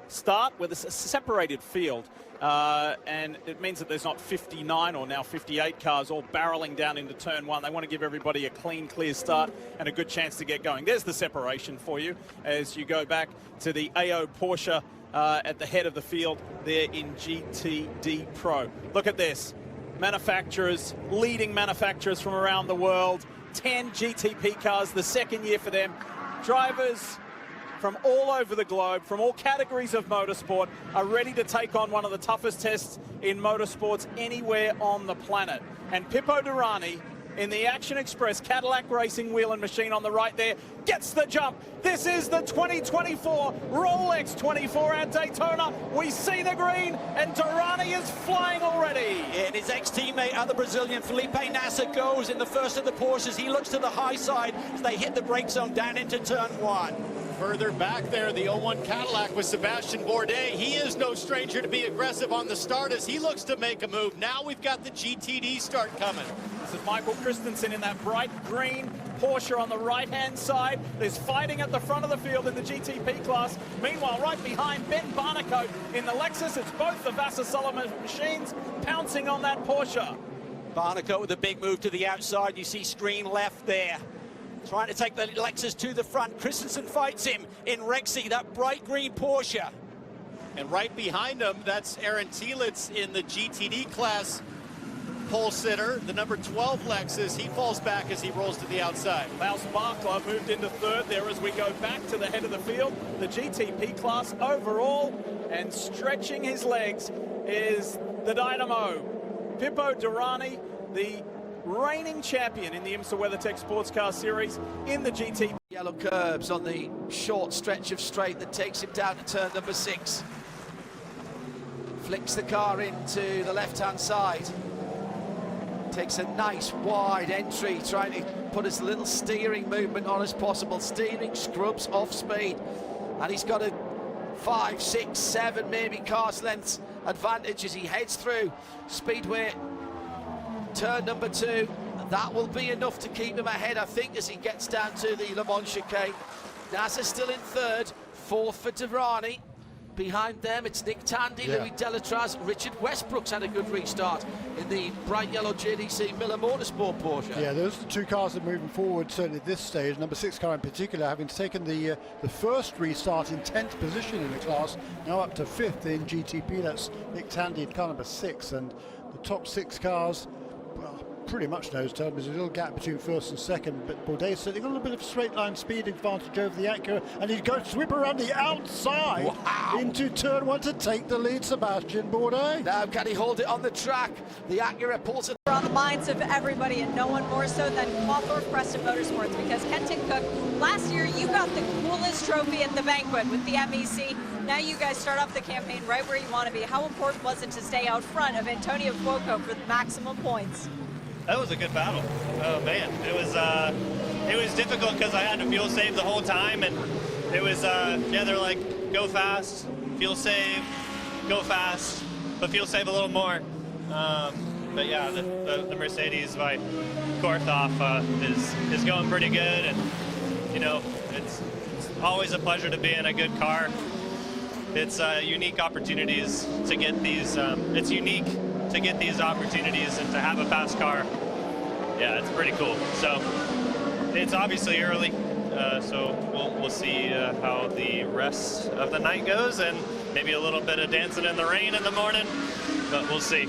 start with a separated field. And it means that there's not 59 or now 58 cars all barreling down into turn one. They want to give everybody a clean, clear start and a good chance to get going. There's the separation for you as you go back to the AO Porsche at the head of the field there in GTD Pro. Look at this. Manufacturers, leading manufacturers from around the world, 10 GTP cars, the second year for them. Drivers from all over the globe, from all categories of motorsport, are ready to take on one of the toughest tests in motorsports anywhere on the planet. And Pipo Derani in the Action Express Cadillac Racing wheel and machine on the right there gets the jump. This is the 2024 Rolex 24 at Daytona. We see the green, and Derani is flying already. And his ex-teammate, the Brazilian Felipe Nasr, goes in the first of the Porsches. He looks to the high side as they hit the brake zone down into turn one. Further back there, the 01 Cadillac with Sebastian Bourdais. He is no stranger to be aggressive on the start as he looks to make a move. Now we've got the GTD start coming. This is Michael Christensen in that bright green Porsche on the right-hand side. There's fighting at the front of the field in the GTP class. Meanwhile, right behind Ben Barnicoat in the Lexus, it's both the Vasser Sullivan machines pouncing on that Porsche. Barnicoat with a big move to the outside. You see screen left there. Trying to take the Lexus to the front. Christensen fights him in Rexy, that bright green Porsche. And right behind him, that's Aaron Telitz in the GTD class pole sitter, the number 12 Lexus. He falls back as he rolls to the outside. Klaus Barkler moved into third there as we go back to the head of the field. The GTP class overall, and stretching his legs is the Dynamo. Pipo Derani, the reigning champion in the IMSA WeatherTech Sports Car Series in the GT. Yellow curbs on the short stretch of straight that takes him down to turn number 6. Flicks the car into the left-hand side. Takes a nice wide entry, trying to put as little steering movement on as possible. Steering scrubs off speed. And he's got a 5, 6, 7 maybe cars lengths advantage as he heads through Speedway turn number 2. That will be enough to keep him ahead, I think, as he gets down to the Le Mans chicane. Nasr still in third, fourth for Derani. Behind them, it's Nick Tandy, Louis Delatraz, Richard Westbrook's had a good restart in the bright yellow JDC Miller Motorsport Porsche. Yeah, those are the two cars that are moving forward, certainly at this stage. Number 6 car in particular, having taken the first restart in 10th position in the class, now up to 5th in GTP. That's Nick Tandy in car number 6, and the top 6 cars, well, pretty much nose turn. There's a little gap between first and second, but Bourdais certainly got a little bit of straight line speed advantage over the Acura, and he's going to sweep around the outside into turn 1 to take the lead. Sebastian Bourdais. Now can he hold it on the track? The Acura pulls it on the minds of everybody, and no one more so than Cawthorne Preston Motorsports, because Kenton Cook, last year you got the coolest trophy at the banquet with the MEC. Now you guys start off the campaign right where you want to be. How important was it to stay out front of Antonio Cuoco for the maximum points? That was a good battle. Oh man, it was difficult because I had to fuel save the whole time, and it was yeah, they're like, go fast, fuel save, go fast, but fuel save a little more. But yeah, the Mercedes by Korthoff is going pretty good, and you know, it's always a pleasure to be in a good car. It's unique opportunities to get these. It's unique to get these opportunities and to have a fast car. Yeah, it's pretty cool. So it's obviously early, so we'll see how the rest of the night goes, and maybe a little bit of dancing in the rain in the morning, but we'll see.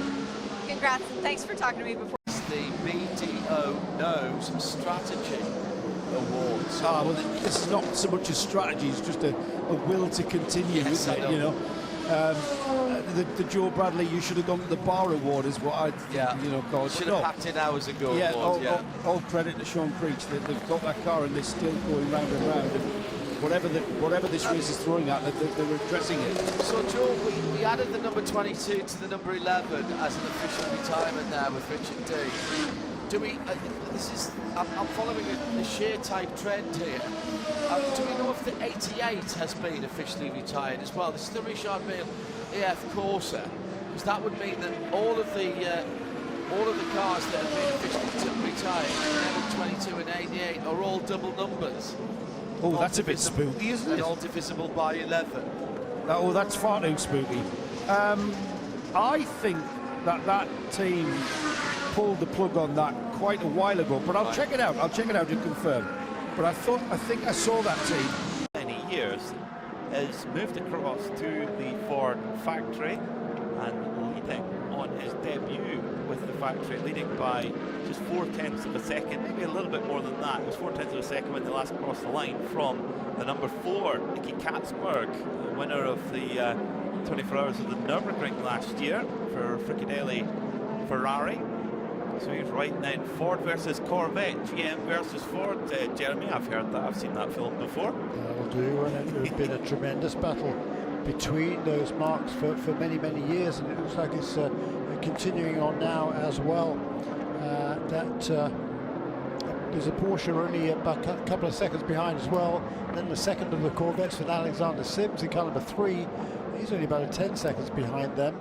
Congrats, and thanks for talking to me before. It's the BDO Knows Strategy Awards. Well, this is not so much a strategy, it's just a will to continue, yes, isn't it? You know, the Joe Bradley, you should have gone to the bar award is what I'd, you know, called. Should have packed in hours ago. Yeah, award, all credit to Sean Creech. They've got that car and they're still going round and round. Whatever this race is throwing at, they're addressing it. So, Joe, we added the number 22 to the number 11 as an official retirement now with Richard D. Do we? I'm following a sheer type trend here. Do we know if the 88 has been officially retired as well? This is the Richard Mille AF Corsa, because that would mean that all of the cars that have been officially retired, 22 and 88, are all double numbers. Oh, that's a bit spooky, isn't it? And all divisible by 11. Oh, that's far too spooky. I think that team pulled the plug on that quite a while ago, but I'll check it out. I'll check it out to confirm. But I think I saw that team. Many years is moved across to the Ford factory and leading on his debut with the factory, leading by just 0.4 of a second, maybe a little bit more than that. It was 0.4 of a second when they last crossed the line from the number 4, Nicky Katzberg, the winner of the 24 Hours of the Nürburgring last year for Fricadelli Ferrari. So he's right then. Ford versus Corvette, GM versus Ford. Jeremy, I've heard that. I've seen that film before. That'll do, and it has been a tremendous battle between those marks for many, many years, and it looks like it's continuing on now as well. There's a Porsche only about a couple of seconds behind as well. Then the second of the Corvettes with Alexander Sims in car number 3. He's only about 10 seconds behind them.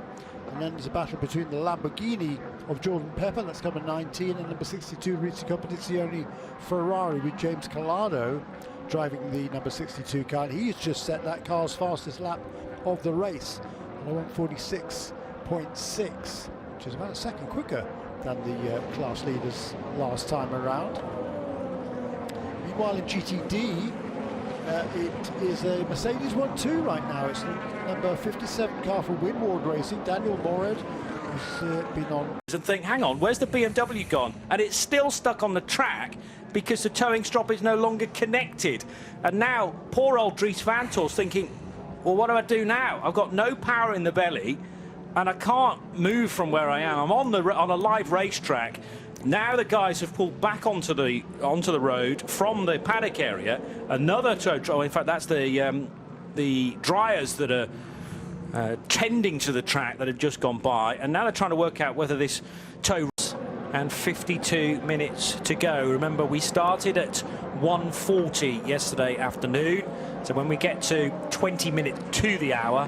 And then there's a battle between the Lamborghini of Jordan Pepper, that's number 19, and number 62, Risi Competizione Ferrari with James Collado driving the number 62 car. And he's just set that car's fastest lap of the race, 1:46.6, which is about a second quicker than the class leaders last time around. Meanwhile in GTD, it is a Mercedes 1-2 right now. It's the number 57 car for Winward Racing, Daniel Morad, who's been on. And think, hang on, where's the BMW gone? And it's still stuck on the track because the towing strop is no longer connected. And now, poor old Dries Vanthoor's thinking, well, what do I do now? I've got no power in the belly, and I can't move from where I am. I'm on a live racetrack. Now the guys have pulled back onto the road from the paddock area. Another tow, oh, in fact, that's the dryers that are tending to the track that have just gone by, and now they're trying to work out whether this tow. And 52 minutes to go. Remember, we started at 1:40 yesterday afternoon, so when we get to 20 minutes to the hour,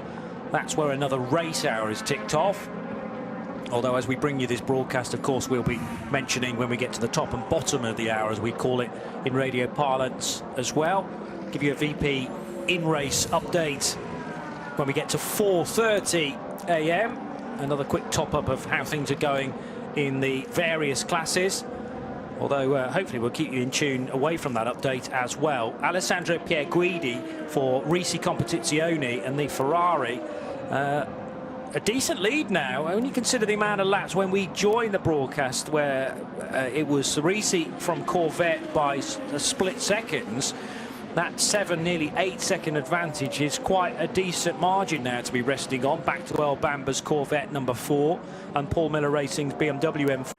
that's where another race hour is ticked off. Although as we bring you this broadcast, of course, we'll be mentioning when we get to the top and bottom of the hour, as we call it in radio parlance as well. Give you a VP in-race update when we get to 4:30 a.m. Another quick top-up of how things are going in the various classes. Although hopefully we'll keep you in tune away from that update as well. Alessandro Pierguidi for Risi Competizione and the Ferrari. A decent lead now. Only consider the amount of laps when we joined the broadcast where it was Risi from Corvette by a split seconds. That 7, nearly 8-second advantage is quite a decent margin now to be resting on. Back to Earl Bamber's Corvette number 4 and Paul Miller Racing's BMW M4.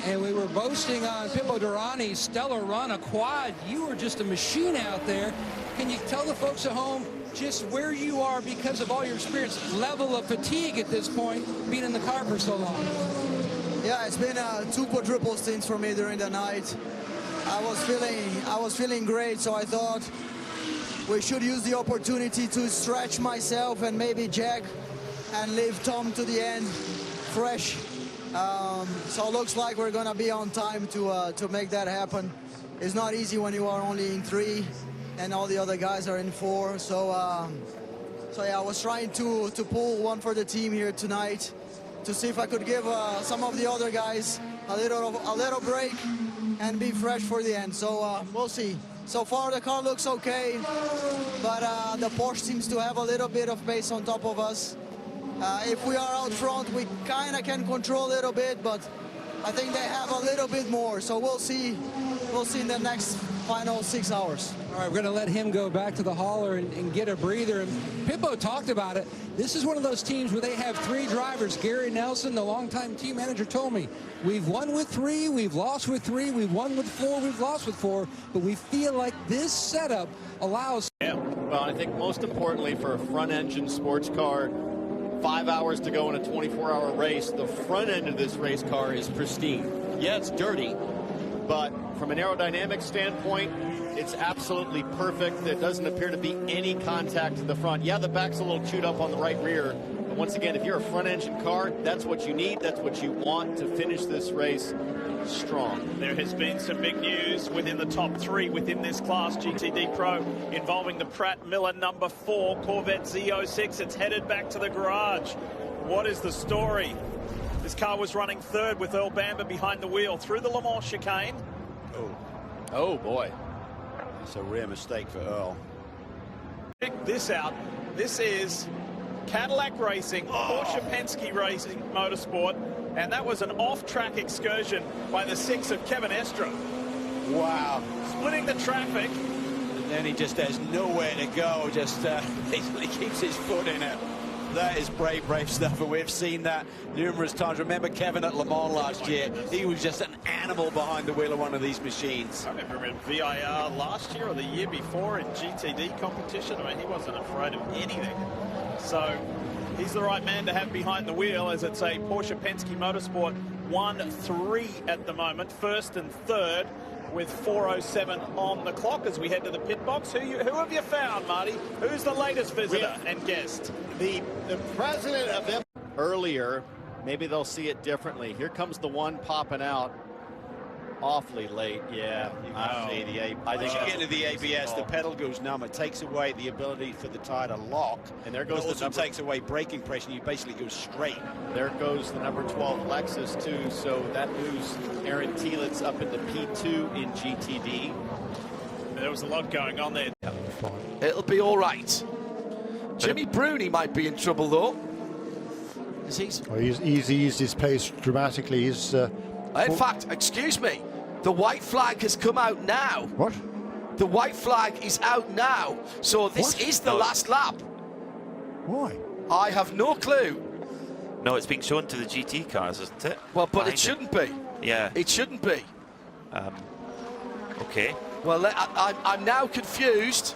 And we were boasting on Pippo Durrani's stellar run, a quad. You were just a machine out there. Can you tell the folks at home just where you are because of all your experience, level of fatigue at this point, being in the car for so long? Yeah, it's been 2 quadruple stints for me during the night. I was feeling great, so I thought we should use the opportunity to stretch myself and maybe Jack and leave Tom to the end fresh. So it looks like we're gonna be on time to make that happen. It's not easy when you are only in 3 and all the other guys are in 4. So yeah, I was trying to pull one for the team here tonight to see if I could give some of the other guys a little break and be fresh for the end. So we'll see. So far the car looks okay, but the Porsche seems to have a little bit of pace on top of us. If we are out front, we kind of can control a little bit, but I think they have a little bit more. So we'll see. We'll see in the next final 6 hours. All right, we're going to let him go back to the hauler and get a breather. And Pippo talked about it. This is one of those teams where they have 3 drivers. Gary Nelson, the longtime team manager, told me, we've won with 3, we've lost with 3, we've won with 4, we've lost with 4, but we feel like this setup allows. Yeah, well, I think most importantly for a front-engine sports car, 5 hours to go in a 24-hour race, the front end of this race car is pristine. Yeah, it's dirty, but from an aerodynamic standpoint, it's absolutely perfect. There doesn't appear to be any contact to the front. Yeah, the back's a little chewed up on the right rear. The once again, if you're a front-engine car, that's what you need. That's what you want to finish this race strong. There has been some big news within the top 3 within this class, GTD Pro, involving the Pratt Miller number 4 Corvette Z06. It's headed back to the garage. What is the story? This car was running 3rd with Earl Bamber behind the wheel through the Le Mans chicane. Oh boy. That's a rare mistake for Earl. Check this out. This is Cadillac Racing, Porsche Penske Racing Motorsport, and that was an off-track excursion by the 6 of Kevin Estre. Wow. Splitting the traffic. And then he just has nowhere to go, just basically keeps his foot in it. That is brave, brave stuff, and we've seen that numerous times. Remember Kevin at Le Mans last year? He was just an animal behind the wheel of one of these machines. I remember in VIR last year or the year before in GTD competition. I mean, he wasn't afraid of anything. So he's the right man to have behind the wheel, as it's a Porsche Penske Motorsport 1-3 at the moment, 1st and 3rd, with 4:07 on the clock as we head to the pit box. Who have you found, Marty? Who's the latest visitor and guest? The president of them earlier, maybe they'll see it differently. Here comes the one popping out awfully late. Yeah, you can see the ABS. I think you get into the ABS, the pedal goes numb. It takes away the ability for the tire to lock. And there goes it also takes away braking pressure, and you basically go straight. There goes the number 12 Lexus too, so that moves Aaron Thielitz up into P2 in GTD. There was a lot going on there. It'll be all right. Jimmy Bruni might be in trouble though. He's eased his pace dramatically. He's in fact, excuse me, the white flag has come out now. What? The white flag is out now, so this is the last lap. Why? I have no clue. No, it's being shown to the GT cars, isn't it? Well, but it shouldn't be. Yeah. It shouldn't be. Okay. Well, I'm now confused.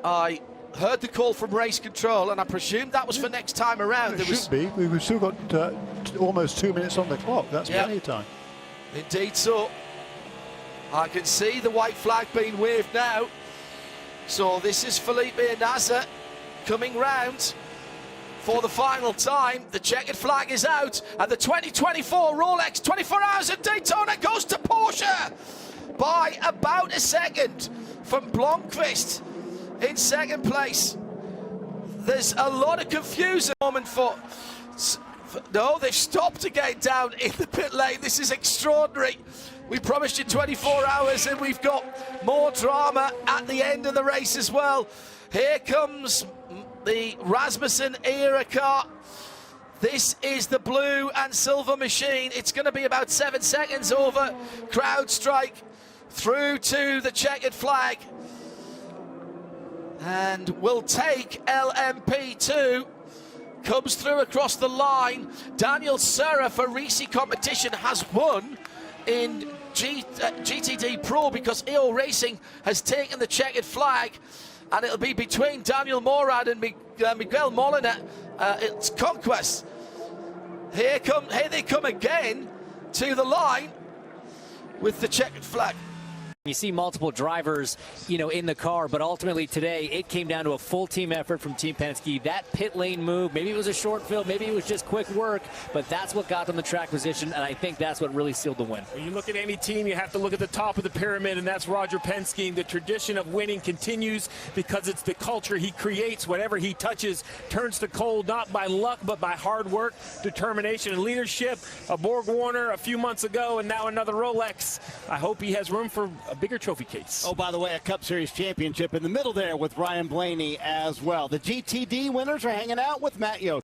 I heard the call from race control, and I presume that was for next time around. It should be. We've still got almost 2 minutes on the clock. That's plenty of time. Indeed so. I can see the white flag being waved now. So this is Felipe and Nasr coming round for the final time. The checkered flag is out, and the 2024 Rolex 24 Hours at Daytona goes to Porsche by about a second from Blomqvist in second place. There's a lot of confusion moment for no, they've stopped again down in the pit lane. This is extraordinary. We promised you 24 hours, and we've got more drama at the end of the race as well. Here comes the Rasmussen era car. This is the blue and silver machine. It's going to be about 7 seconds over CrowdStrike through to the checkered flag, and will take LMP2. Comes through across the line. Daniel Serra for Risi Competition has won in GTD Pro because EO Racing has taken the checkered flag, and it'll be between Daniel Morad and Miguel Molina. It's Conquest. Here they come again to the line with the checkered flag. You see multiple drivers, in the car, but ultimately today it came down to a full team effort from Team Penske. That pit lane move, maybe it was a short field, maybe it was just quick work, but that's what got them the track position, and I think that's what really sealed the win. When you look at any team, you have to look at the top of the pyramid, and that's Roger Penske. The tradition of winning continues because it's the culture he creates. Whatever he touches turns to gold, not by luck, but by hard work, determination, and leadership. A Borg Warner a few months ago, and now another Rolex. I hope he has room for a bigger trophy case. Oh, by the way, a Cup Series championship in the middle there with Ryan Blaney as well. The GTD winners are hanging out with Matt Yost.